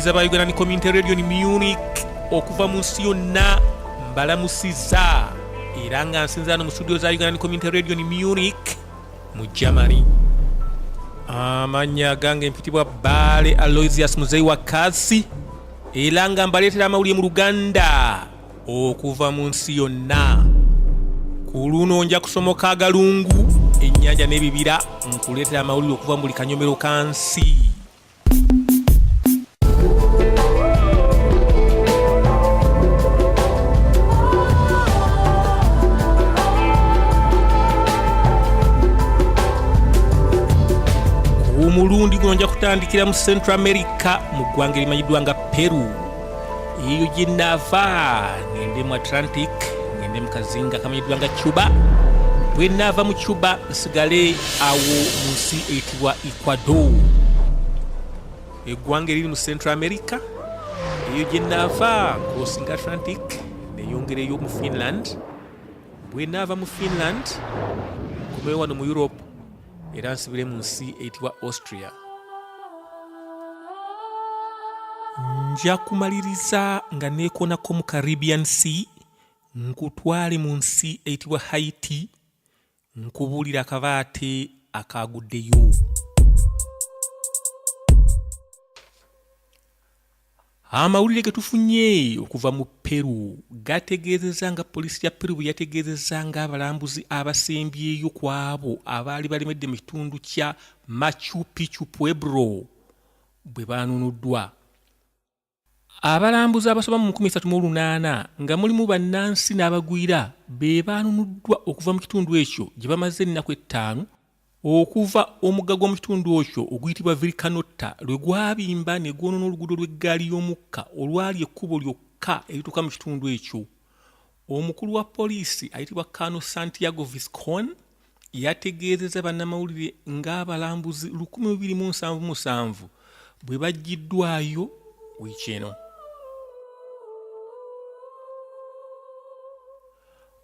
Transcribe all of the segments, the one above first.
Abawanguliza ba Uganda Community Radio ni Munich okuva mu nsi yonna mbalamusiza era nga nsinzano mu studio za Uganda Community Radio ni Munich mu Germany. Amanya gange mpitibwa Bale Aloysius Muzeyi wa Kasi era nga mbaleetera amawulire mu Luganda okuva mu nsi yonna. Ku luno nja kusomoka agalungu ennyanja n'ebibira nkuleetera amawulire okuva mu buli kanyomero kansi. Omulundi guno nja kutandikira mu Central America mu ggwanga erimanyiddwa nga Peru. Eyo gye nava ngende mu Atlantic ngende mu kazinga kamanyiddwa nga Cuba. Bwe nava mu Cuba nsigale awo mu nsi eyitibwa Ecuador. Eggwanga eriri mu Central America eyo gye nava crossinga Atlantic neyongereyo mu Finland. Bwe nava mu Finland nkomeyo wano mu Europe era nsibire mu nsi eyitibwa Austria. Nja kumaliriza nga neekoonako mu Caribbean Sea nkutwale mu nsi eyitibwa Haiti nkubuulira akabaate akaaguddeyo. Amawulire ge tufunye okuva mu Peru gategeezezza nga poliisi ya Peru bwe yategeezezza nga abalambuzi abasembyeyo ku abo abaali balemedde mu kitundu kya Machu Picchu Pueblo bwe baanunuddwa. Abalambuzi abasoba mu 308 nga mulimu bannansi n'abagwira be baanunuddwa okuva mu kitundu ekyo gye bamaze ennaku 5 okuva omugga gw'omu kitundu ekyo oguyitibwa Vilcanota lwe gwabimba ne gwonoona oluguudo lw'eggaali y'omukka olwali ekkubo lyokka erituuka mu kitundu ekyo. Omukulu wa poliisi ayitibwa Colonel Santiago Viscon yategeezezza bannamawulire ng'abalambuzi 277 bwe baggiddwayo wiiki eno.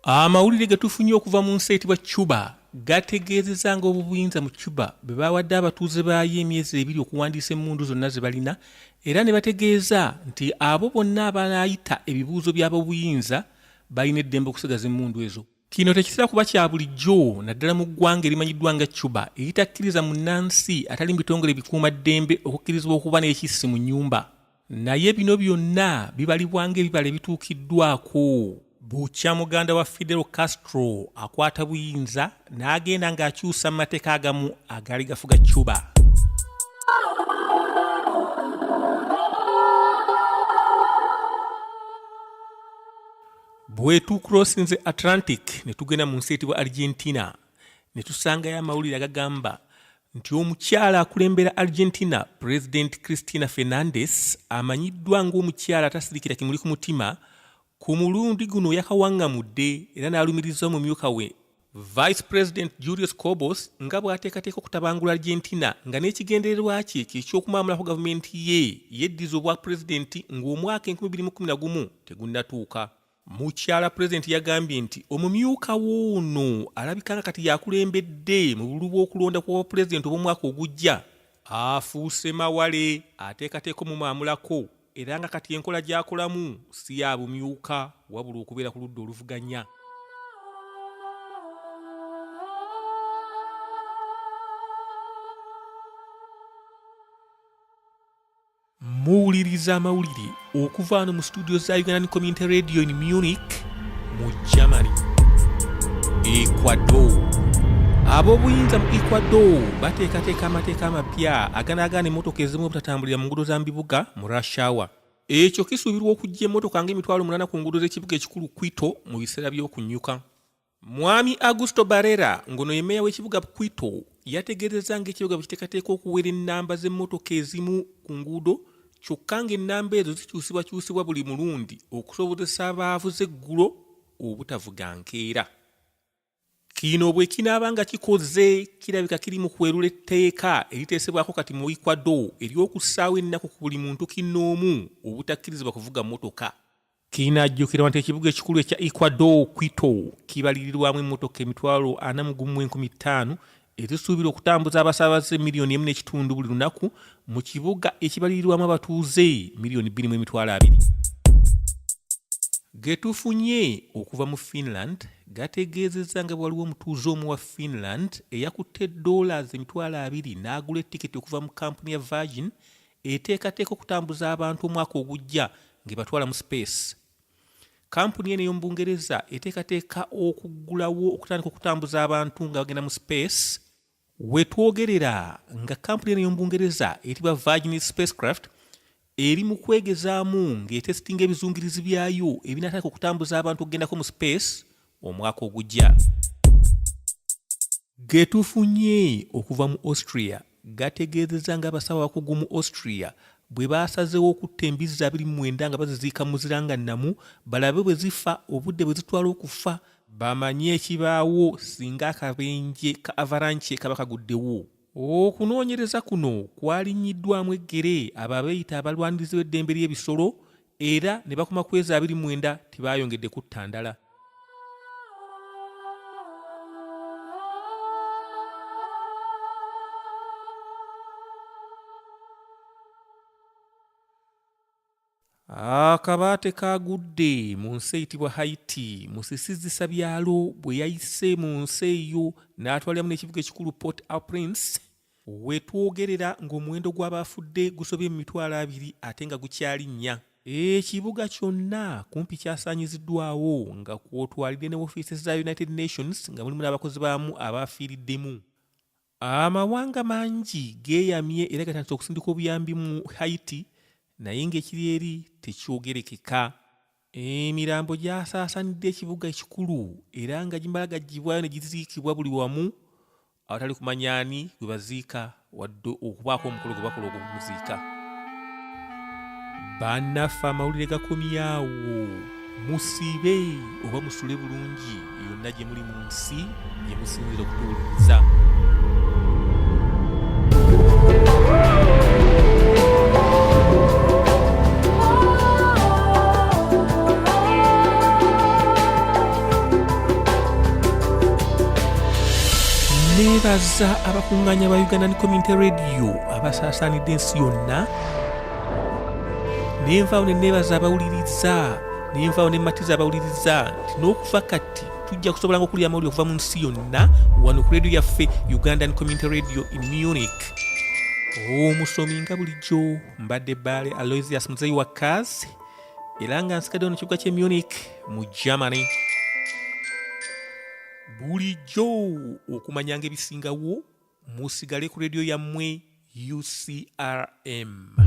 Amawulire ge tufunye okuva mu nsi eyitibwa Cuba gategeezezza nga obuyinza mu Cuba bwe bawadde abatuuze baayo emyezi 2 okuwandiisa emmundu zonna ze balina era ne bategeeza nti abo bonna abanaayita ebibuuzo by'abobuyinza balina eddembe okusigaza emmundu ezo. Kino tekisira kuba kya bulijjo naddala mu ggwanga erimanyiddwa nga Cuba eritakkiriza munnansi atali mu bitongole bikuumaddembe okukkirizibwa okuba n'ekissi mu nnyumba. Naye bino byonna bibalibwa ng'ebibala ebituukiddwako. Bukya muganda wa Fidel Castro akwata buyinza n'agenda ng'akyusa mu mateeka agamu agaali gafuga Cuba. Bwe tukrossinze Atlantic ne tugenda mu nsi eyitibwa Argentina ne tusangayo amawulire agagamba nti omukyala akulembera Argentina President Cristina Fernandez amanyiddwa ng'omukyala atasirikira kimuli ku mutima ku mulundi guno yakawangamudde era n'alumiriza omumyuka we Vice President Julius Cobos nga bw'ateekateeka okutabangula Argentina nga n'ekigendererwa kye ky'okumwamulako gavumenti ye yeddiza obwa pulezidenti ng'omwaka 2011 tegunnatuuka. Mukyala pulezidenti yagambye nti omumyuka w'ono alabika nga kati yakulembedde mu bululu bw'okulonda kwa pulezidenti obw'omwaka ogujja afuuse mawale ateekateeka omumwamulako era nga kati enkola gy'akolamu si ya bumyuka wabula okubeera ku ludda oluvuganya. Muwuliriza amawulire okuva wano mu studio za Uganda Community Radio in Munich mu Germany. Ecuador. Ab'obuyinza mu Ecuador bateekateeka amateeka amapya aganaagaana emmotoka ezimu obutatambulira mu nguudo za bibuga mu rush hour. Ekyo kisuubirwa okujja emmotoka ng'emitwalo 8 ku nguudo z'ekibuga ekikulu Quito mu biseera by'okunyuka. Mwami Augusto Barrera ngono ye mmeeya w'ekibuga Quito yategeezezza ng'ekibuga bwe kiteekateeka okuwera ennamba z'emmotoka ezimu ku nguudo kyokka ng'ennamba ezo zikyusibwakyusibwa buli mulundi okusobozesa abaavuza eggulo obutavuga nkeera. Kino bwe kinaaba nga kikoze kirabika kiri mu kwerula etteeka eriteesebwako kati mu Ecuador ery'okussaawo ennaku ku buli muntu kinnoomu obutakkirizibwa kuvuga mmotoka. Kinajjukira nti ekibuga ekikulu ekya Ecuador Quito kibalirirwamu emmotoka emitwalo 41,500 ezisuubira okutambuza abasaabaze miliyoni 1.5 buli lunaku mu kibuga ekibalirirwamu abatuuze miliyoni 2.2. Getufunye okuva mu Finland gategeezezza nga waliwo omutuuze omu wa Finland eyakutte $2,000 n'agula ettiketi okuva mu kampuni ya Virgin eteekateeka okutambuza abantu omwaka ogujja ng'ebatwala mu space. Kampuni eno ey'omu Bungereza eteekateeka okutandika okutambuza abantu nga bagenda mu space. Wetwogerera nga kampuni eno ey'omu Bungereza eyitibwa Virgin Spacecraft eri mu kwegezaamu ng'etesitinga ebizungirizi byayo ebinaatandika okutambuza abantu okugendako mu space omwaka ogujja. Getufunye okuva mu Austria gategeezezza nga abasawo abakugu mu Austria bwe baasazeewo okutta embizzi 29 nga baziziika mu zirangannamu balabe bwe zifa obudde bwe zitwala okufa bamanye ekibaawo singa akabenje ka avalanche kaba kaguddewo. Okunoonyereza kuno kwalinyiddwamu eggere ababeeyita abalwanirizi b'eddembe ly'ebisolo era ne bakoma kweza 29 tebaayongedde kutta ndala. Akabaate kagudde mu nsi eyitibwa Haiti musisizisa byalo bwe yayise mu nsi eyo n'atwaliramu n'ekibuga ekikulu Port-au-Prince. Wetwogerera ng'omuwendo gw'abafudde gusobye mu 200 ate nga gukyalinnya. Ekibuga kyonna kumpi kyasaanyiziddwawo nga kwotwalidde ne ofiisi za United Nations nga mulimu n'abakozi baamu abafiiriddemu. Amawanga mangi geeyamye era gatandise okusindika obuyambi mu Haiti naye ng'ekiri eri tekyogerekeka. Emirambo gyasaasanidde ekibuga ekikulu era nga gimala gaggyibwayo ne giziikibwa buli wamu awatali kumanya ani gwe baziika wadde okubaako omukolo gwe bakola okumuziika. Bannaffe amawulire gakomyawo, musibe oba musule bulungi yonna gye muli mu nsi gye musinzira okutuuliriza. Nebaza abakuŋŋaanya ba Uganda Community Radio abasaasaanidde ensi yonna. Nenvaawo ne nebaza abawuliriza, nenvaawo ne mmatiza abawuliriza nti n'okuva kati tujja kusobola okuwulira amawulire okuva mu nsi yonna wano ku radio yaffe Uganda Community Radio in Munich. Omusomi nga bulijjo mbadde Bale Aloysius Muzeyi wa Kazi era nga nsigadde mu kibuga ky'e Munich mu Germany. Bulijjo okumanyanga ebisingawo musigale ku radio yammwe UCRM.